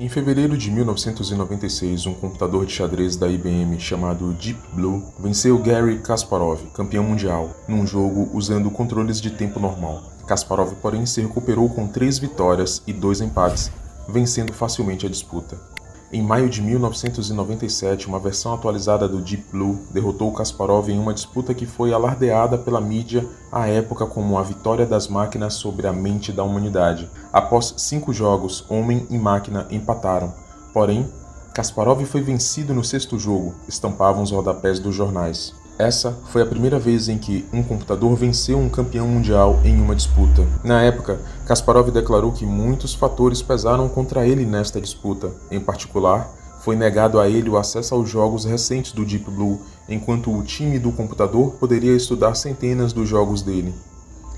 Em fevereiro de 1996, um computador de xadrez da IBM chamado Deep Blue venceu Garry Kasparov, campeão mundial, num jogo usando controles de tempo normal. Kasparov, porém, se recuperou com 3 vitórias e 2 empates, vencendo facilmente a disputa. Em maio de 1997, uma versão atualizada do Deep Blue derrotou Kasparov em uma disputa que foi alardeada pela mídia à época como a vitória das máquinas sobre a mente da humanidade. Após 5 jogos, homem e máquina empataram. Porém, Kasparov foi vencido no 6º jogo, estampavam os rodapés dos jornais. Essa foi a primeira vez em que um computador venceu um campeão mundial em uma disputa. Na época, Kasparov declarou que muitos fatores pesaram contra ele nesta disputa. Em particular, foi negado a ele o acesso aos jogos recentes do Deep Blue, enquanto o time do computador poderia estudar centenas dos jogos dele.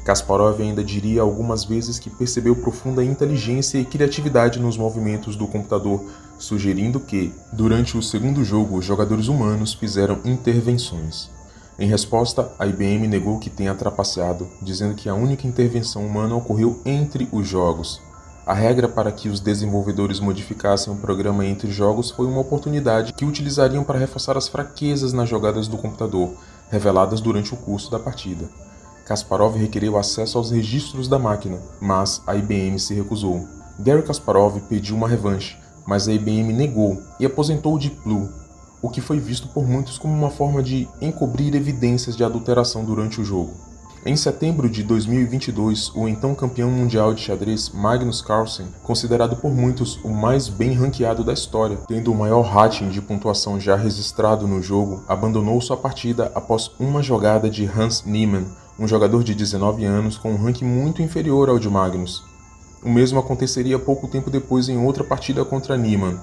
Kasparov ainda diria algumas vezes que percebeu profunda inteligência e criatividade nos movimentos do computador, sugerindo que, durante o 2º jogo, os jogadores humanos fizeram intervenções. Em resposta, a IBM negou que tenha trapaceado, dizendo que a única intervenção humana ocorreu entre os jogos. A regra para que os desenvolvedores modificassem o programa entre jogos foi uma oportunidade que utilizariam para reforçar as fraquezas nas jogadas do computador, reveladas durante o curso da partida. Kasparov requereu acesso aos registros da máquina, mas a IBM se recusou. Garry Kasparov pediu uma revanche, mas a IBM negou e aposentou o Deep Blue, o que foi visto por muitos como uma forma de encobrir evidências de adulteração durante o jogo. Em setembro de 2022, o então campeão mundial de xadrez Magnus Carlsen, considerado por muitos o mais bem ranqueado da história, tendo o maior rating de pontuação já registrado no jogo, abandonou sua partida após uma jogada de Hans Niemann, um jogador de 19 anos com um ranking muito inferior ao de Magnus. O mesmo aconteceria pouco tempo depois em outra partida contra Niemann.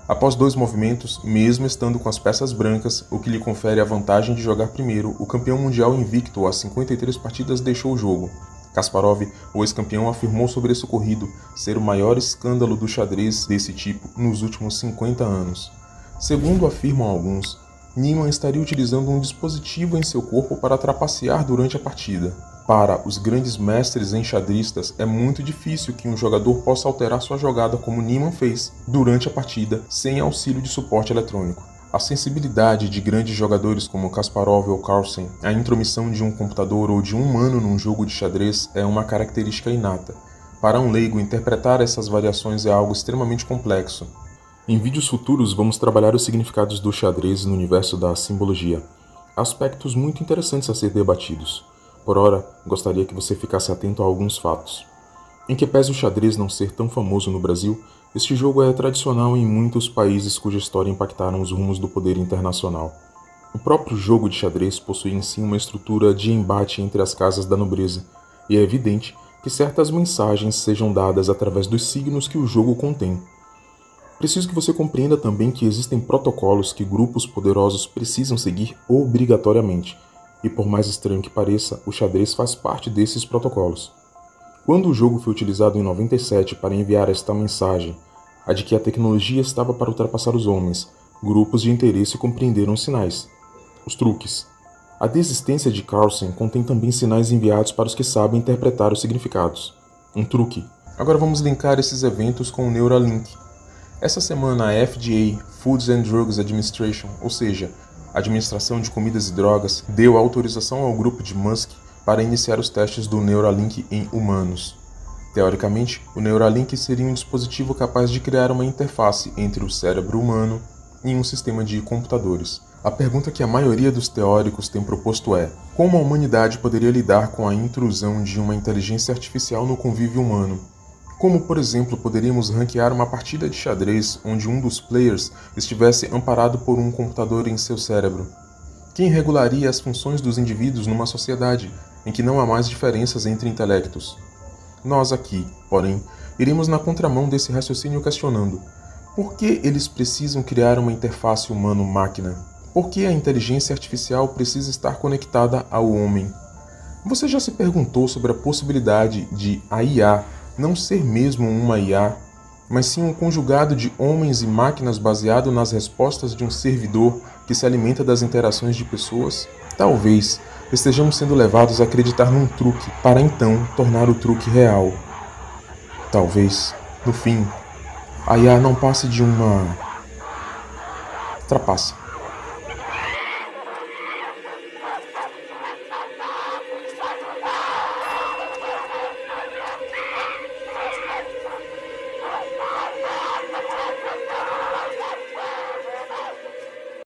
Após 2 movimentos, mesmo estando com as peças brancas, o que lhe confere a vantagem de jogar primeiro, o campeão mundial invicto às 53 partidas deixou o jogo. Kasparov, o ex-campeão, afirmou sobre esse ocorrido ser o maior escândalo do xadrez desse tipo nos últimos 50 anos. Segundo afirmam alguns, Niemann estaria utilizando um dispositivo em seu corpo para trapacear durante a partida. Para os grandes mestres enxadristas, é muito difícil que um jogador possa alterar sua jogada como Niemann fez durante a partida, sem auxílio de suporte eletrônico. A sensibilidade de grandes jogadores como Kasparov ou Carlsen, a intromissão de um computador ou de um humano num jogo de xadrez é uma característica inata. Para um leigo, interpretar essas variações é algo extremamente complexo. Em vídeos futuros, vamos trabalhar os significados do xadrez no universo da simbologia. Aspectos muito interessantes a ser debatidos. Por ora, gostaria que você ficasse atento a alguns fatos. Em que pese o xadrez não ser tão famoso no Brasil, este jogo é tradicional em muitos países cuja história impactaram os rumos do poder internacional. O próprio jogo de xadrez possui em si uma estrutura de embate entre as casas da nobreza, e é evidente que certas mensagens sejam dadas através dos signos que o jogo contém. Preciso que você compreenda também que existem protocolos que grupos poderosos precisam seguir obrigatoriamente, e por mais estranho que pareça, o xadrez faz parte desses protocolos. Quando o jogo foi utilizado em 97 para enviar esta mensagem, a de que a tecnologia estava para ultrapassar os homens, grupos de interesse compreenderam os sinais, os truques. A desistência de Carlsen contém também sinais enviados para os que sabem interpretar os significados. Um truque. Agora vamos linkar esses eventos com o Neuralink. Essa semana a FDA, Foods and Drugs Administration, ou seja, a Administração de Comidas e Drogas, deu autorização ao grupo de Musk para iniciar os testes do Neuralink em humanos. Teoricamente, o Neuralink seria um dispositivo capaz de criar uma interface entre o cérebro humano e um sistema de computadores. A pergunta que a maioria dos teóricos tem proposto é: como a humanidade poderia lidar com a intrusão de uma inteligência artificial no convívio humano? Como, por exemplo, poderíamos ranquear uma partida de xadrez onde um dos players estivesse amparado por um computador em seu cérebro? Quem regularia as funções dos indivíduos numa sociedade em que não há mais diferenças entre intelectos? Nós aqui, porém, iremos na contramão desse raciocínio questionando: por que eles precisam criar uma interface humano-máquina? Por que a inteligência artificial precisa estar conectada ao homem? Você já se perguntou sobre a possibilidade de a IA não ser mesmo uma IA, mas sim um conjugado de homens e máquinas baseado nas respostas de um servidor que se alimenta das interações de pessoas? Talvez estejamos sendo levados a acreditar num truque para então tornar o truque real. Talvez, no fim, A IA não passa de uma trapaça.